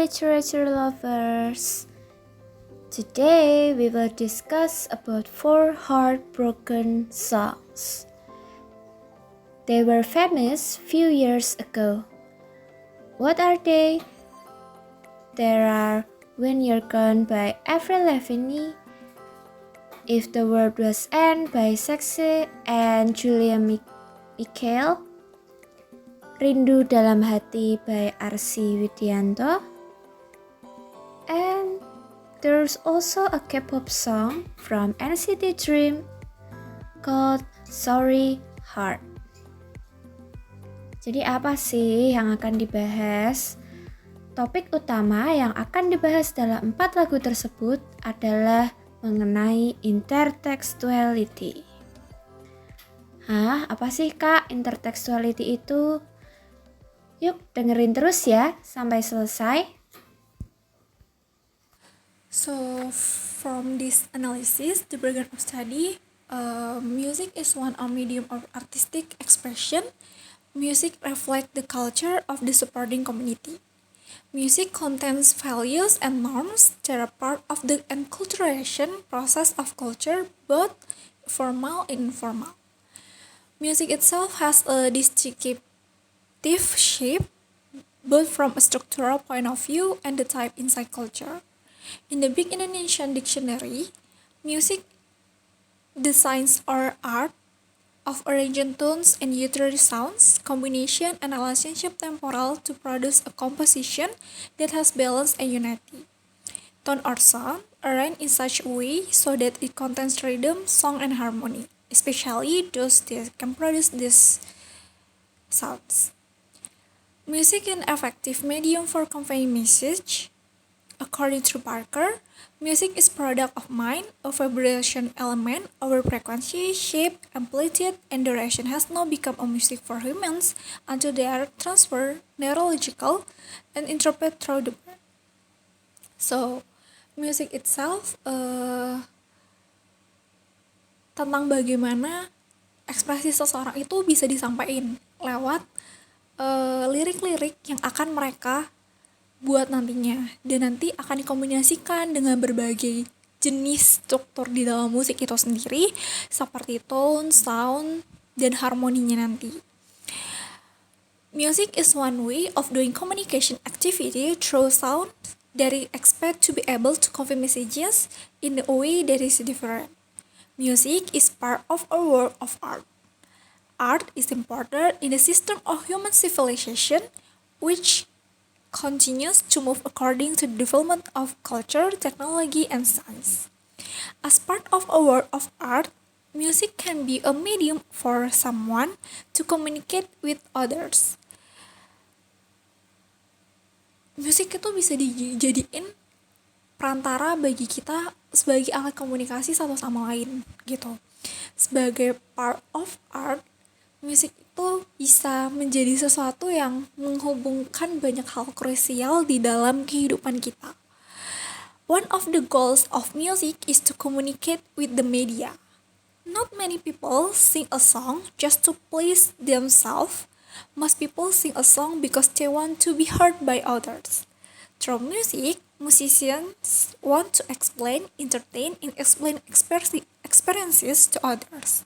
literature lovers. Today we will discuss about 4 heartbroken songs. They were famous few years ago. What are they? There are When You're Gone by Avril Lavigne, If the World Was End by Sexy and Julia Michael, Rindu Dalam Hati by Arsy Widianto, and there's also a K-pop song from NCT Dream called Sorry Heart. Jadi apa sih yang akan dibahas? Topik utama yang akan dibahas dalam 4 lagu tersebut adalah mengenai intertextuality. Apa sih Kak intertextuality itu? Yuk dengerin terus ya sampai selesai. So, from this analysis, the background of study, music is one medium of artistic expression. Music reflects the culture of the supporting community. Music contains values and norms that are part of the enculturation process of culture, both formal and informal. Music itself has a distinctive shape, both from a structural point of view and the type inside culture. In the Big Indonesian Dictionary, music designs or art of arranging tones and literary sounds, combination and relationship temporal to produce a composition that has balance and unity. Tone or sound arranged in such a way so that it contains rhythm, song, and harmony, especially those that can produce these sounds. Music is an effective medium for conveying message. According to Parker, music is product of mind, a vibration element over frequency, shape, amplitude, and duration has now become a music for humans until they are transferred, neurological, and interpreted through the brain. So, music itself tentang bagaimana ekspresi seseorang itu bisa disampaikan lewat lirik-lirik yang akan mereka buat nantinya, dan nanti akan dikombinasikan dengan berbagai jenis struktur di dalam musik itu sendiri seperti tone, sound, dan harmoninya nanti. Music is one way of doing communication activity through sound that is expected to be able to convey messages in a way that is different. Music is part of a work of art. Art is important in the system of human civilization, which continues to move according to the development of culture, technology, and science. As part of a work of art, music can be a medium for someone to communicate with others. Musik itu bisa dijadiin perantara bagi kita sebagai alat komunikasi satu sama lain gitu. Sebagai part of art, musik itu bisa menjadi sesuatu yang menghubungkan banyak hal krusial di dalam kehidupan kita. One of the goals of music is to communicate with the media. Not many people sing a song just to please themselves. Most people sing a song because they want to be heard by others. Through music, musicians want to explain, entertain, and explain experiences to others.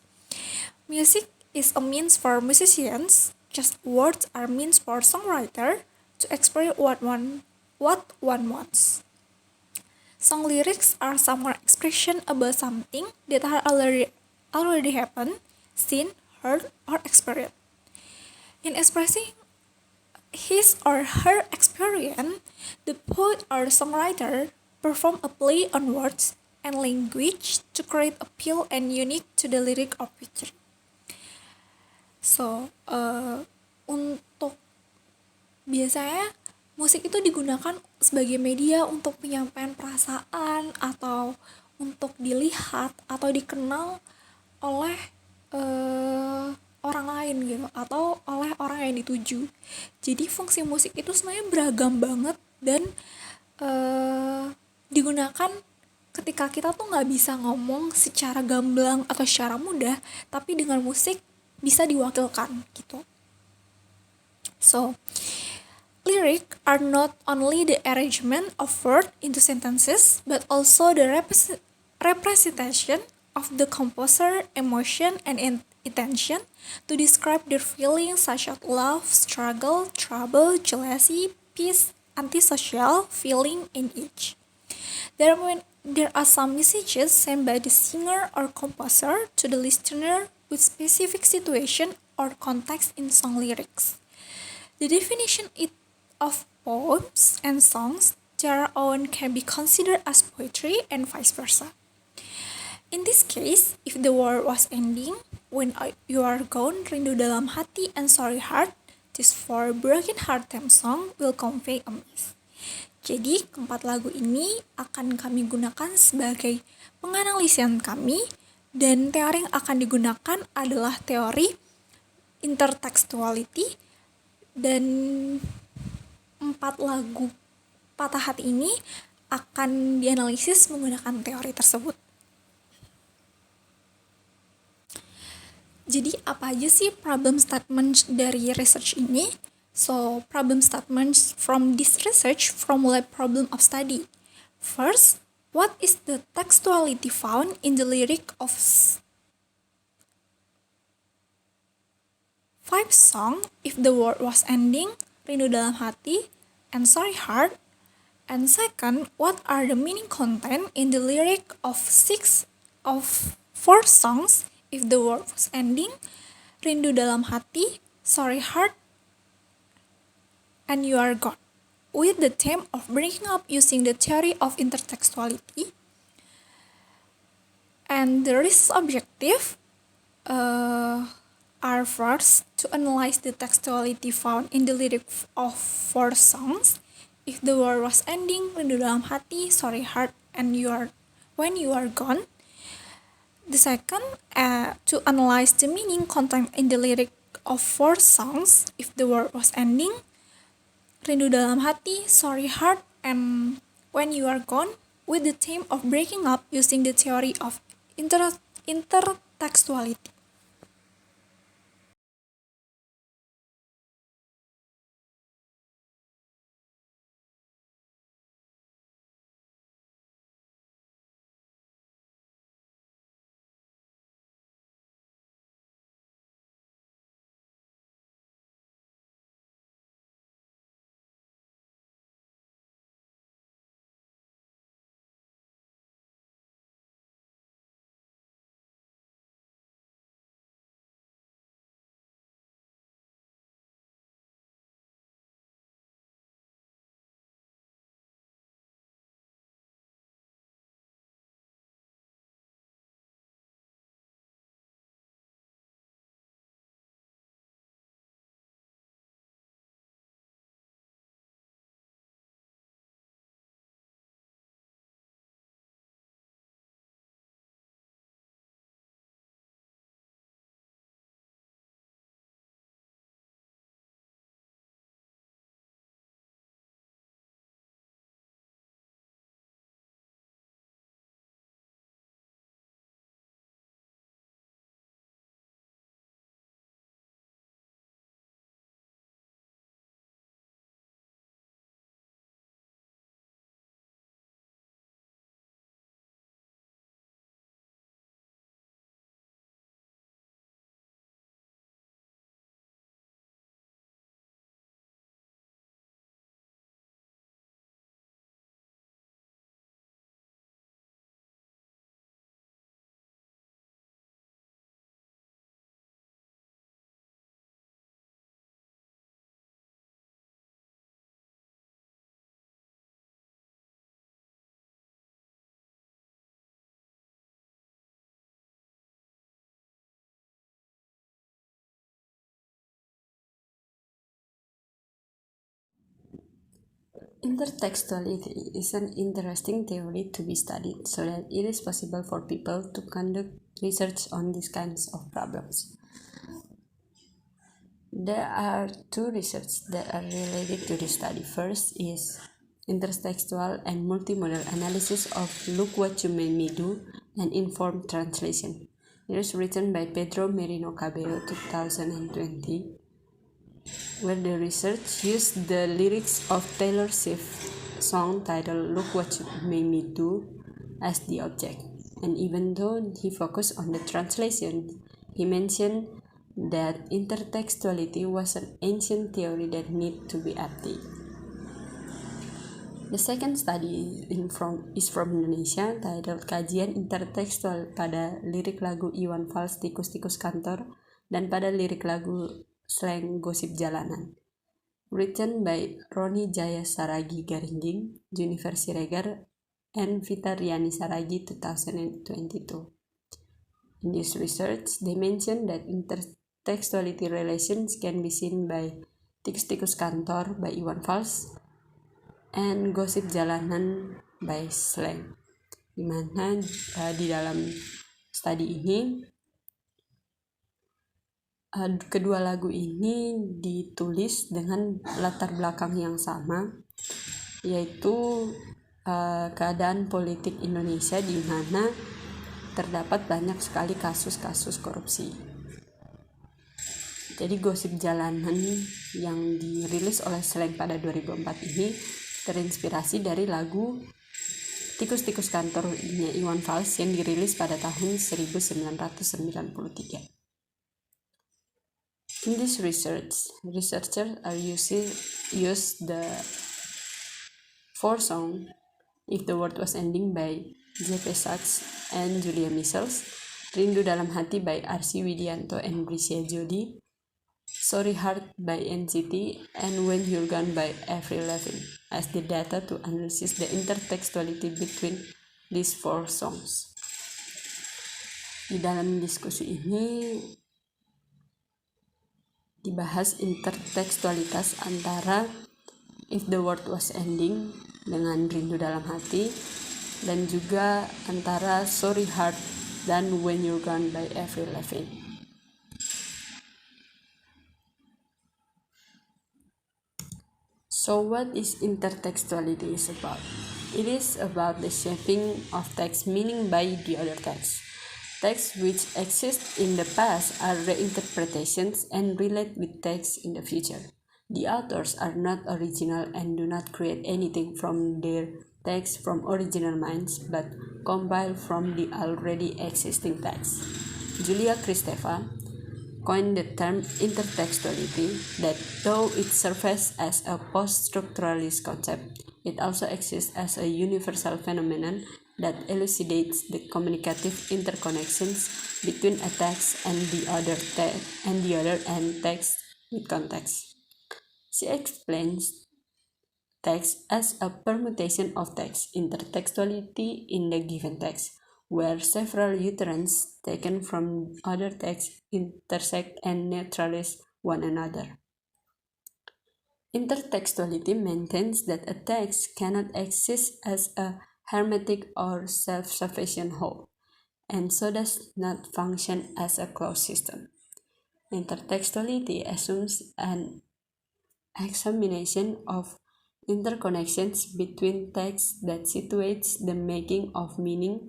Music is a means for musicians, just words are means for songwriter to express what one wants. Song lyrics are some expression about something that has already happened, seen, heard, or experienced. In expressing his or her experience, the poet or songwriter perform a play on words and language to create appeal and unique to the lyric or picture. So, untuk biasanya musik itu digunakan sebagai media untuk penyampaian perasaan atau untuk dilihat atau dikenal oleh orang lain gitu atau oleh orang yang dituju. Jadi fungsi musik itu sebenarnya beragam banget dan digunakan ketika kita tuh nggak bisa ngomong secara gamblang atau secara mudah, tapi dengan musik bisa diwakilkan gitu. So, Lyrics are not only the arrangement of words into sentences, but also the representation of the composer emotion and intention to describe their feelings such as love, struggle, trouble, jealousy, peace, antisocial feeling in each. There are some messages sent by the singer or composer to the listener with specific situation or context in song lyrics. The definition of poems and songs their own can be considered as poetry and vice versa. In this case, if the war was ending, when you are gone, rindu dalam hati and sorry heart, this four broken heart theme song will convey a message. Jadi, keempat lagu ini akan kami gunakan sebagai penganalisian kami, dan teori yang akan digunakan adalah teori intertextuality, dan 4 lagu patah hati ini akan dianalisis menggunakan teori tersebut. Jadi apa aja sih problem statement dari research ini? So, problem statements from this research formulate problem of study. First, what is the textuality found in the lyric of 5 song if the world was ending, rindu dalam hati, and sorry heart? And second, what are the meaning content in the lyric of 4 songs if the world was ending, rindu dalam hati, sorry heart, and you are gone, with the theme of breaking up using the theory of intertextuality. And the research objective are first to analyze the textuality found in the lyric of 4 songs. If the world was ending, rindu dalam hati, sorry heart, and when you are gone. The second, to analyze the meaning content in the lyric of 4 songs. If the world was ending, rindu dalam hati, sorry heart, and when you are gone, with the theme of breaking up using the theory of intertextuality. Intertextuality is an interesting theory to be studied so that it is possible for people to conduct research on these kinds of problems. There are 2 research that are related to this study. First is intertextual and multimodal analysis of Look What You Made Me Do and Informed Translation. It is written by Pedro Merino Cabello, 2020. where the research used the lyrics of Taylor Swift's song titled Look What You Made Me Do as the object. And even though he focused on the translation, he mentioned that intertextuality was an ancient theory that needed to be updated. The second study is from Indonesia, titled Kajian Intertekstual pada lirik lagu Iwan Fals Tikus-Tikus Kantor dan pada lirik lagu slang Gosip Jalanan. Written by Roni Jaya Saragi Garingging, Junifer Siregar, and Vita Riani Saragi 2022. In this research, they mentioned that intertextuality relations can be seen by Tikus-Tikus Kantor by Iwan Fals and Gosip Jalanan by Slang, dimana di dalam studi ini kedua lagu ini ditulis dengan latar belakang yang sama, yaitu keadaan politik Indonesia di mana terdapat banyak sekali kasus-kasus korupsi. Jadi Gosip Jalanan yang dirilis oleh Slang pada 2004 ini terinspirasi dari lagu Tikus-Tikus Kantornya Iwan Fals yang dirilis pada tahun 1993. In this research, researchers are use the 4 song If the World Was Ending by J.P. Sachs and Julia Michels, Rindu Dalam Hati by Arsy Widianto and Brisya Jody, Sorry Heart by NCT, and When You're Gone by Avril Lavigne as the data to analyze the intertextuality between these 4 songs. Di dalam diskusi ini dibahas intertekstualitas antara If the World Was Ending dengan Rindu Dalam Hati, dan juga antara Sorry Heart dan When You're Gone by Avril Lavigne. So what is intertextuality is about? It is about the shaping of text meaning by the other text. Texts which exist in the past are reinterpretations and relate with texts in the future. The authors are not original and do not create anything from their text from original minds, but compile from the already existing text. Julia Kristeva coined the term intertextuality, that though it surfaces as a post-structuralist concept, it also exists as a universal phenomenon that elucidates the communicative interconnections between a text and the other and text with context. She explains text as a permutation of text, intertextuality in the given text, where several utterances taken from other texts intersect and neutralize one another. Intertextuality maintains that a text cannot exist as a hermetic or self-sufficient whole, and so does not function as a closed system. Intertextuality assumes an examination of interconnections between texts that situates the making of meaning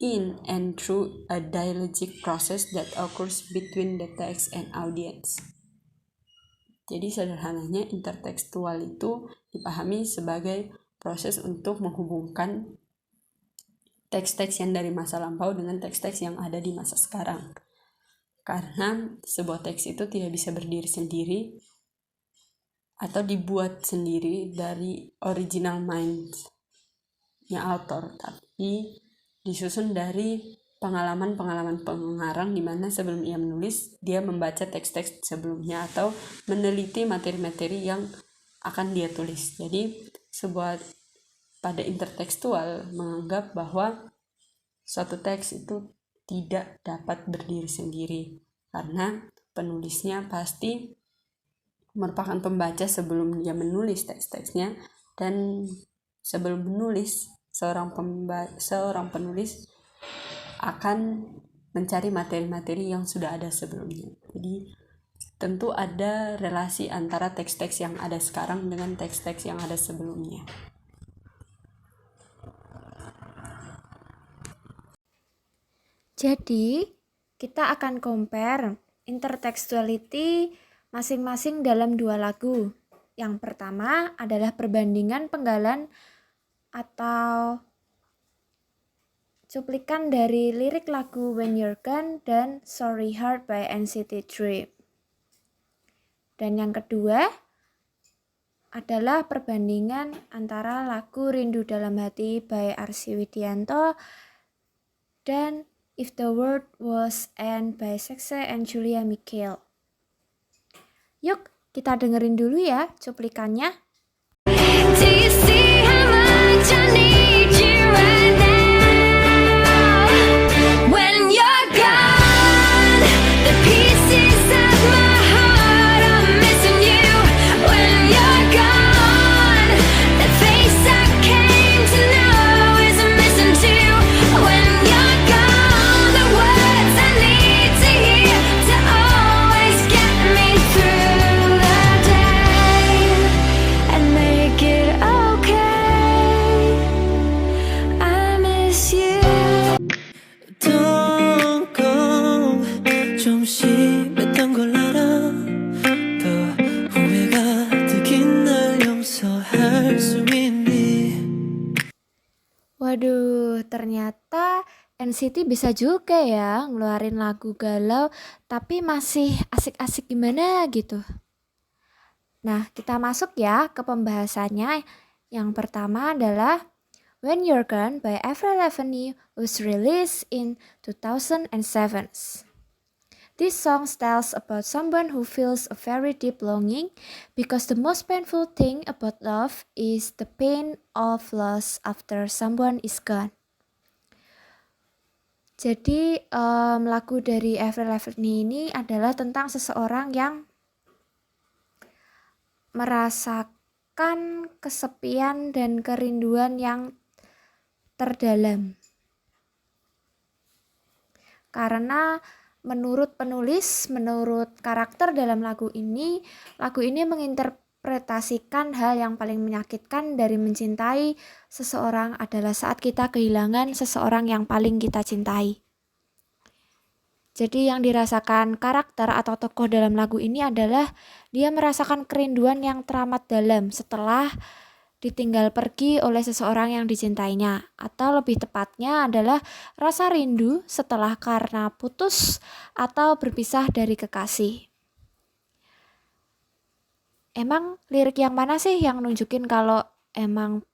in and through a dialogic process that occurs between the text and audience. Jadi sederhananya intertekstual itu dipahami sebagai proses untuk menghubungkan teks-teks yang dari masa lampau dengan teks-teks yang ada di masa sekarang. Karena sebuah teks itu tidak bisa berdiri sendiri atau dibuat sendiri dari original mind-nya author, tapi disusun dari pengalaman-pengalaman pengarang di mana sebelum ia menulis, dia membaca teks-teks sebelumnya atau meneliti materi-materi yang akan dia tulis. Jadi pada intertekstual menganggap bahwa suatu teks itu tidak dapat berdiri sendiri karena penulisnya pasti merupakan pembaca sebelum dia menulis teks-teksnya, dan sebelum menulis seorang penulis akan mencari materi-materi yang sudah ada sebelumnya. Jadi tentu ada relasi antara teks-teks yang ada sekarang dengan teks-teks yang ada sebelumnya. Jadi, kita akan compare intertextuality masing-masing dalam 2 lagu. Yang pertama adalah perbandingan penggalan atau cuplikan dari lirik lagu When You're Gone dan Sorry Heart by NCT Dream. Dan yang kedua adalah perbandingan antara lagu Rindu Dalam Hati by Arsy Widianto dan If the World Was End by Sekse and Julia Michael. Yuk, kita dengerin dulu ya cuplikannya. Do you see how much I need you right now? When you're gone, the pieces of my heart are missing you. When you're gone, the face I came to know is missing too. When you're gone, the words I need to hear to always get me through the day and make it okay. I miss you. Don't go 좀 심했던 걸 알아 또 후회가 되긴 날 용서할 수 있니 Waduh, ternyata NCT bisa juga ya ngeluarin lagu galau tapi masih asik-asik gimana gitu. Nah, kita masuk ya ke pembahasannya. Yang pertama adalah When You're Gone by Avril Lavigne was released in 2007. This song tells about someone who feels a very deep longing because the most painful thing about love is the pain of loss after someone is gone. Jadi lagu dari Avril Lavigne ini adalah tentang seseorang yang merasakan kesepian dan kerinduan yang terdalam. Karena menurut penulis, menurut karakter dalam lagu ini menginterpretasikan hal yang paling menyakitkan dari mencintai seseorang adalah saat kita kehilangan seseorang yang paling kita cintai. Jadi yang dirasakan karakter atau tokoh dalam lagu ini adalah dia merasakan kerinduan yang teramat dalam setelah ditinggal pergi oleh seseorang yang dicintainya, atau lebih tepatnya adalah rasa rindu setelah karena putus atau berpisah dari kekasih. Emang lirik yang mana sih yang nunjukin kalau emang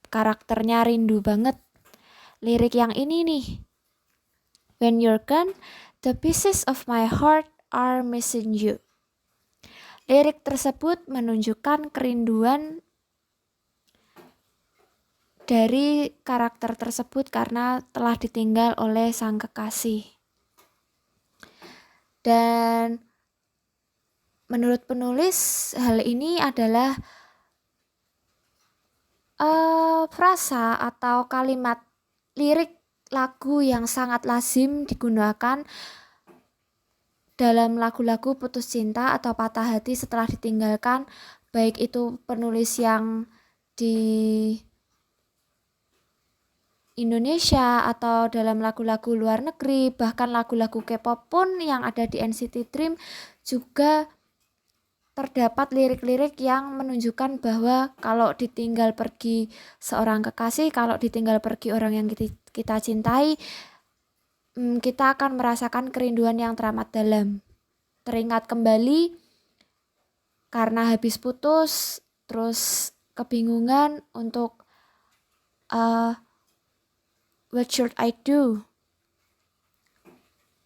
karakternya rindu banget? Lirik yang ini nih. When you're gone, the pieces of my heart are missing you. Lirik tersebut menunjukkan kerinduan dari karakter tersebut karena telah ditinggal oleh sang kekasih. Dan menurut penulis, hal ini adalah frasa atau kalimat lirik lagu yang sangat lazim digunakan dalam lagu-lagu putus cinta atau patah hati setelah ditinggalkan, baik itu penulis yang di Indonesia atau dalam lagu-lagu luar negeri, bahkan lagu-lagu K-pop pun yang ada di NCT Dream juga terdapat lirik-lirik yang menunjukkan bahwa kalau ditinggal pergi seorang kekasih, kalau ditinggal pergi orang yang kita cintai, kita akan merasakan kerinduan yang teramat dalam. Teringat kembali karena habis putus, terus kebingungan untuk what should I do?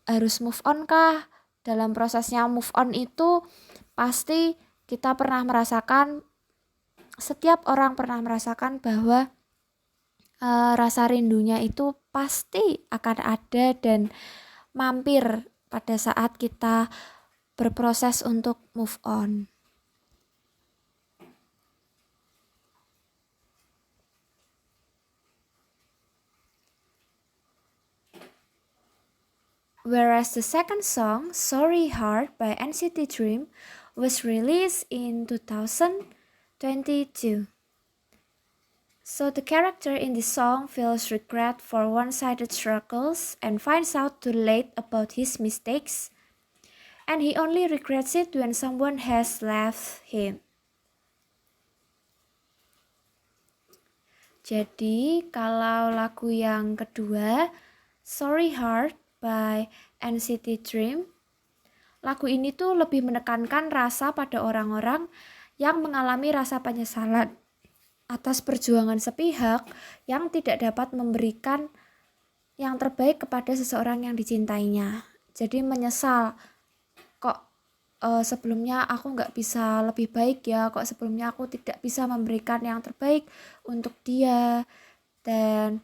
Harus move on kah? Dalam prosesnya move on itu pasti kita pernah merasakan, setiap orang pernah merasakan bahwa rasa rindunya itu pasti akan ada dan mampir pada saat kita berproses untuk move on. Whereas the second song, Sorry Heart by NCT Dream, was released in 2022. So the character in the song feels regret for one-sided struggles and finds out too late about his mistakes. and he only regrets it when someone has left him. Jadi kalau lagu yang kedua, Sorry Heart by NCT Dream, lagu ini tuh lebih menekankan rasa pada orang-orang yang mengalami rasa penyesalan atas perjuangan sepihak yang tidak dapat memberikan yang terbaik kepada seseorang yang dicintainya. Jadi menyesal, kok sebelumnya aku nggak bisa lebih baik ya, kok sebelumnya aku tidak bisa memberikan yang terbaik untuk dia. Dan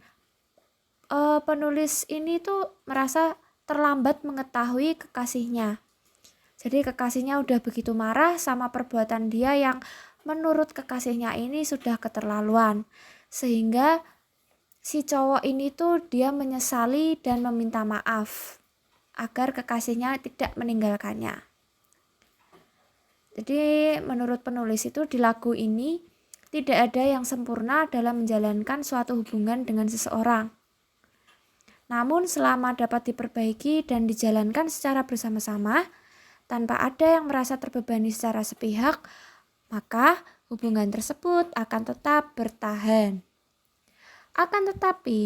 penulis ini tuh merasa terlambat mengetahui kekasihnya. Jadi kekasihnya udah begitu marah sama perbuatan dia yang menurut kekasihnya ini sudah keterlaluan. Sehingga si cowok ini tuh dia menyesali dan meminta maaf agar kekasihnya tidak meninggalkannya. Jadi menurut penulis itu di lagu ini tidak ada yang sempurna dalam menjalankan suatu hubungan dengan seseorang. Namun selama dapat diperbaiki dan dijalankan secara bersama-sama, tanpa ada yang merasa terbebani secara sepihak, maka hubungan tersebut akan tetap bertahan. Akan tetapi,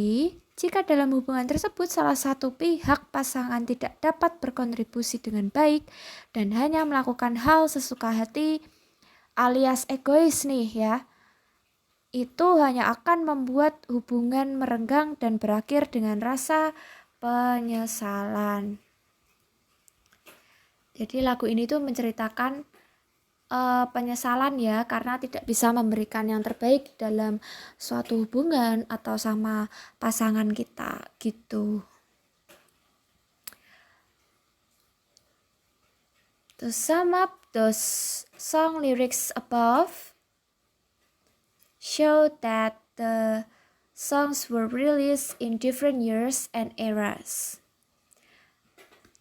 jika dalam hubungan tersebut salah satu pihak pasangan tidak dapat berkontribusi dengan baik dan hanya melakukan hal sesuka hati alias egois nih ya, itu hanya akan membuat hubungan merenggang dan berakhir dengan rasa penyesalan. Jadi lagu ini tuh menceritakan penyesalan ya, karena tidak bisa memberikan yang terbaik dalam suatu hubungan atau sama pasangan kita gitu. To sum up, those song lyrics above show that the songs were released in different years and eras.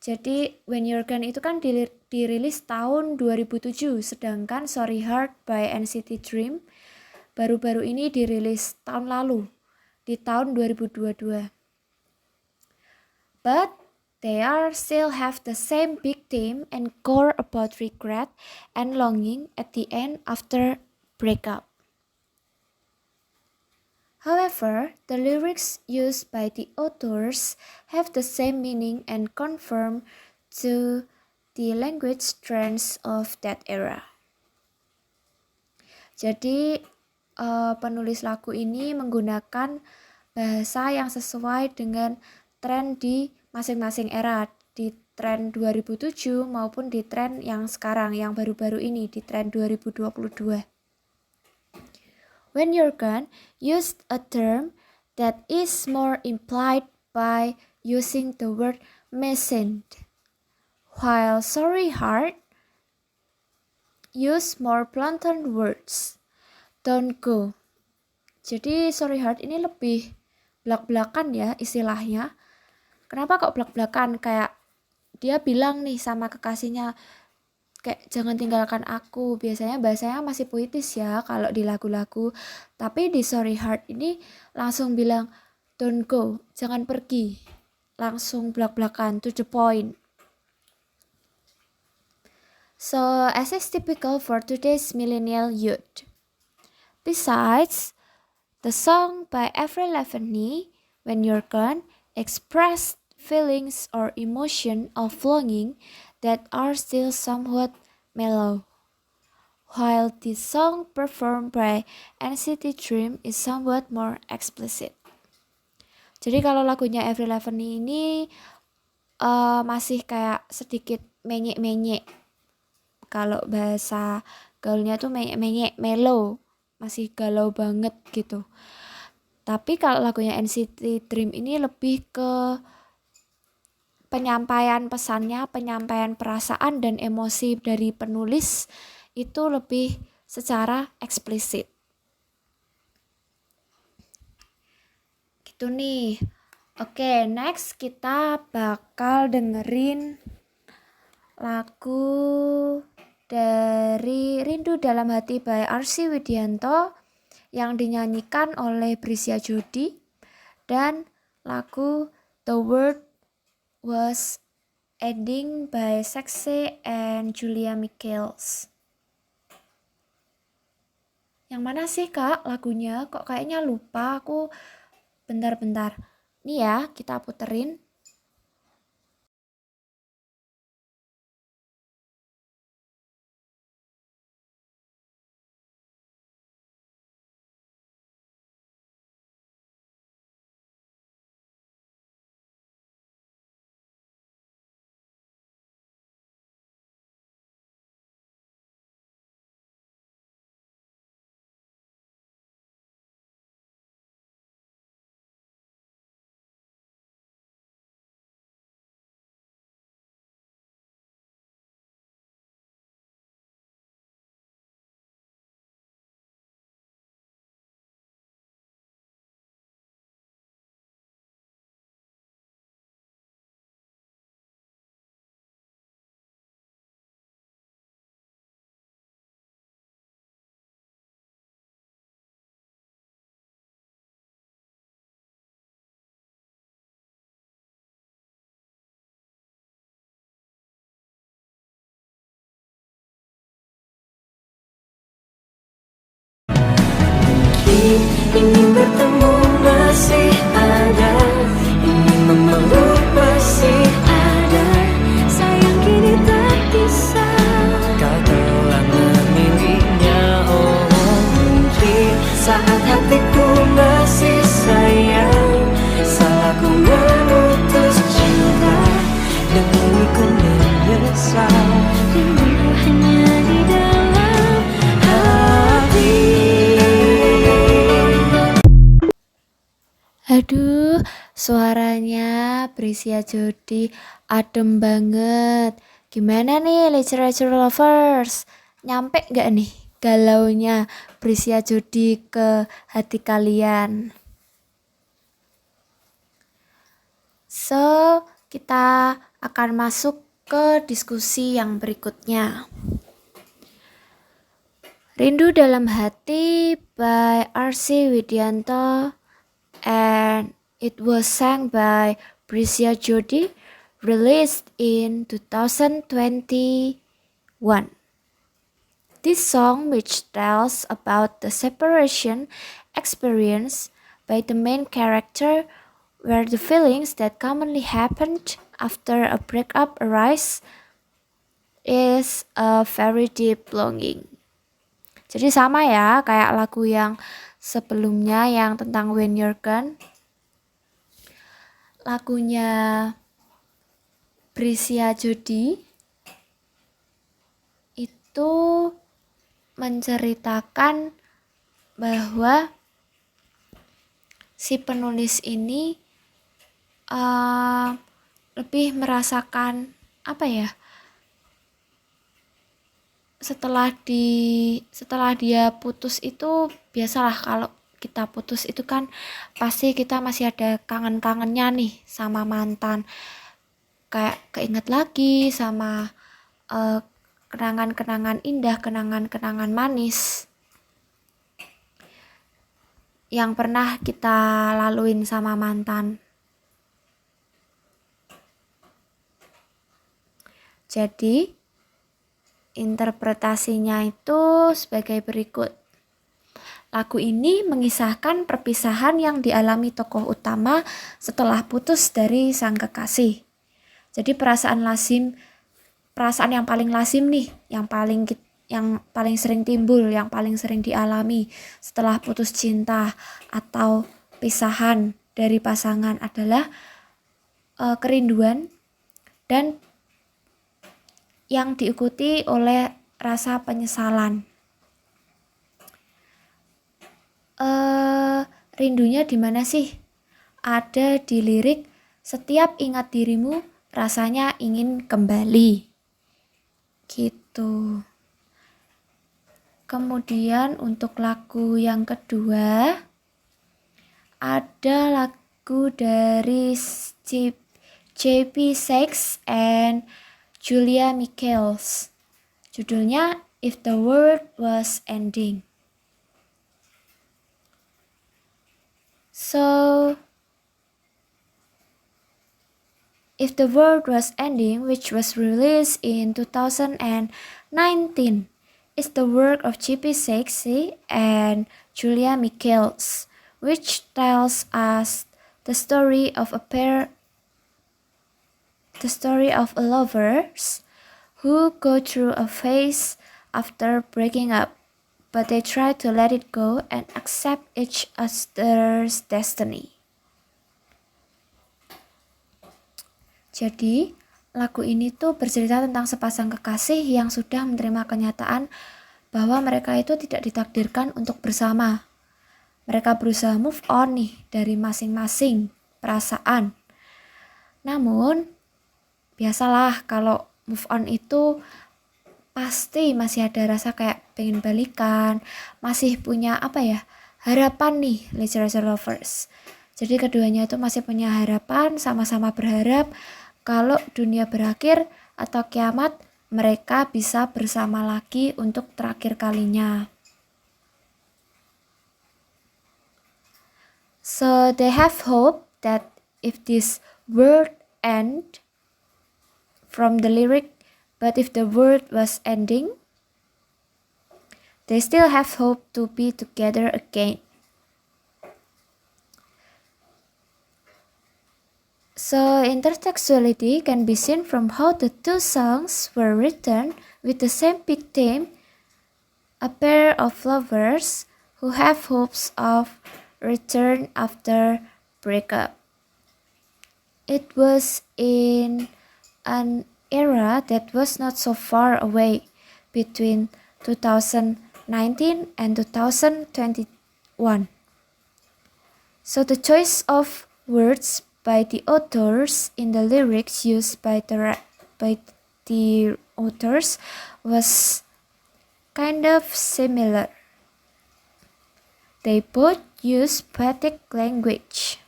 Jadi When You're Gone itu kan dirilis tahun 2007, sedangkan Sorry Heart by NCT Dream baru-baru ini dirilis tahun lalu, di tahun 2022. But they are still have the same big theme and core about regret and longing at the end after breakup. However, the lyrics used by the authors have the same meaning and conform to the language trends of that era. Jadi, penulis lagu ini menggunakan bahasa yang sesuai dengan tren di masing-masing era, di tren 2007 maupun di tren yang sekarang, yang baru-baru ini, di tren 2022. When You're Gone used a term that is more implied by using the word missing, while Sorry Heart use more blunt words, don't go. Jadi Sorry Heart ini lebih belak-belakan ya istilahnya. Kenapa kok belak-belakan? Kayak dia bilang nih sama kekasihnya, kayak jangan tinggalkan aku. Biasanya bahasanya masih puitis ya kalau di lagu-lagu, tapi di Sorry Heart ini langsung bilang don't go, jangan pergi, langsung belak-belakan, to the point. So as is typical for today's millennial youth. Besides, the song by Avril Lavigne, When You're Gone, expressed feelings or emotion of longing that are still somewhat mellow, while the song performed by NCT Dream is somewhat more explicit. Jadi kalau lagunya Avril Lavigne ini masih kayak sedikit menyek-menyek. Kalau bahasa gaulnya tuh menyek-menyek, mellow, masih galau banget gitu. Tapi kalau lagunya NCT Dream ini lebih ke penyampaian pesannya, penyampaian perasaan dan emosi dari penulis itu lebih secara eksplisit. Gitu nih. Oke, next kita bakal dengerin lagu dari Rindu Dalam Hati by Arsy Widianto yang dinyanyikan oleh Brisya Jody, dan lagu The World Was Ending by Saxe and Julia Michaels. Yang mana sih Kak lagunya? Kok kayaknya lupa aku. Bentar-bentar. Nih ya, kita puterin. Ingin bertemu masih ada, ingin memeluk masih ada. Sayang kini tak bisa. Kau telah memilihnya, oh mungkin saat hatiku masih sayang, salahku memutus cinta, dan kini ku menyesal. Rindu hanya di dalam Hati Aduh, suaranya Prisya Jodi adem banget. Gimana nih literature lovers? Nyampe gak nih galaunya Prisya Jodi ke hati kalian? So, kita akan masuk ke diskusi yang berikutnya. Rindu Dalam Hati by R.C. Widianto, and it was sang by Prisya Jodi, released in 2021. This song, which tells about the separation experience by the main character, where the feelings that commonly happened after a breakup arise, is a very deep longing. Jadi sama ya, kayak lagu yang sebelumnya yang tentang When You're Gone. Lagunya Prisya Jodi itu menceritakan bahwa si penulis ini lebih merasakan apa ya, setelah dia putus itu, biasalah kalau kita putus itu kan pasti kita masih ada kangen-kangennya nih sama mantan, kayak keinget lagi sama kenangan-kenangan indah, kenangan-kenangan manis yang pernah kita laluin sama mantan. Jadi interpretasinya itu sebagai berikut. Lagu ini mengisahkan perpisahan yang dialami tokoh utama setelah putus dari sang kekasih. Jadi perasaan yang paling lazim nih, yang paling sering timbul, yang paling sering dialami setelah putus cinta atau pisahan dari pasangan adalah kerinduan, dan yang diikuti oleh rasa penyesalan. Rindunya di mana sih? Ada di lirik, setiap ingat dirimu rasanya ingin kembali. Gitu. Kemudian untuk lagu yang kedua, ada lagu dari JP Sachs and Julia Michaels. Judulnya If the World Was Ending. So, If the World Was Ending, which was released in 2019, is the work of J.P. Sachse and Julia Michaels, which tells us the story of lovers who go through a phase after breaking up, but they try to let it go and accept each other's destiny. Jadi, lagu ini tuh bercerita tentang sepasang kekasih yang sudah menerima kenyataan bahwa mereka itu tidak ditakdirkan untuk bersama. Mereka berusaha move on nih dari masing-masing perasaan. Namun, biasalah kalau move on itu pasti masih ada rasa kayak pengen balikan, masih punya harapan nih literature lovers. Jadi keduanya itu masih punya harapan, sama-sama berharap kalau dunia berakhir atau kiamat, mereka bisa bersama lagi untuk terakhir kalinya. So they have hope that if this world end from the lyric, but if the world was ending, they still have hope to be together again. So intertextuality can be seen from how the two songs were written with the same big theme, a pair of lovers who have hopes of return after breakup. It was in an era that was not so far away, between 2019 and 2021. So the choice of words by the authors in the lyrics used by the authors was kind of similar. They both use poetic language.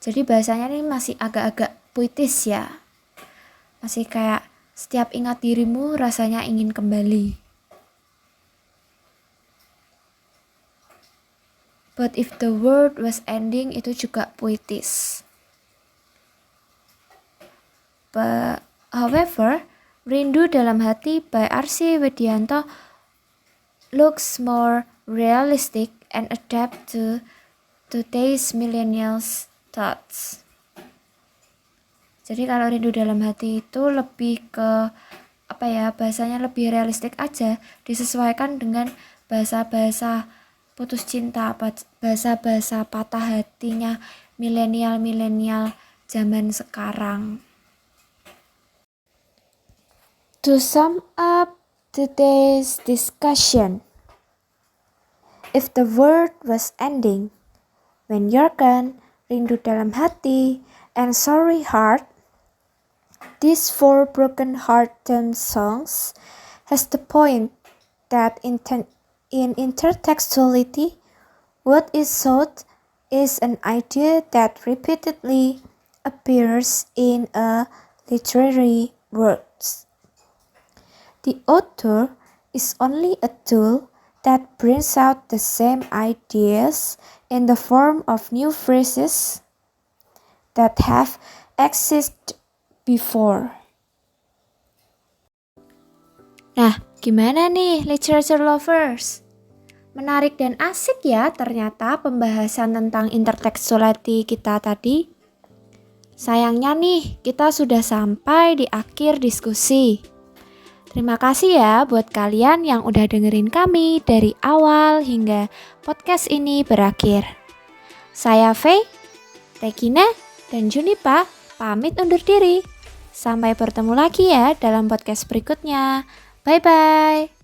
Jadi bahasanya ini masih agak-agak puitis ya. Masih kayak setiap ingat dirimu rasanya ingin kembali. But if the world was ending itu juga puitis. But, however, Rindu Dalam Hati by R.C. Widianto looks more realistic and adapt to today's millennials thoughts. Jadi kalau Rindu Dalam Hati itu lebih ke bahasanya lebih realistik aja, disesuaikan dengan bahasa-bahasa putus cinta, bahasa-bahasa patah hatinya milenial zaman sekarang. To sum up today's discussion, if the world was ending, when you're gone, Rindu Dalam Hati, and Sorry Heart, these four broken heart theme songs has the point that in intertextuality, what is sought is an idea that repeatedly appears in a literary works. The author is only a tool that brings out the same ideas in the form of new phrases that have existed before. Nah, gimana nih literature lovers? Menarik dan asik ya ternyata pembahasan tentang intertextuality kita tadi. Sayangnya nih, kita sudah sampai di akhir diskusi. Terima kasih ya buat kalian yang udah dengerin kami dari awal hingga podcast ini berakhir. Saya Faye, Regina, dan Junipa pamit undur diri. Sampai bertemu lagi ya dalam podcast berikutnya. Bye-bye.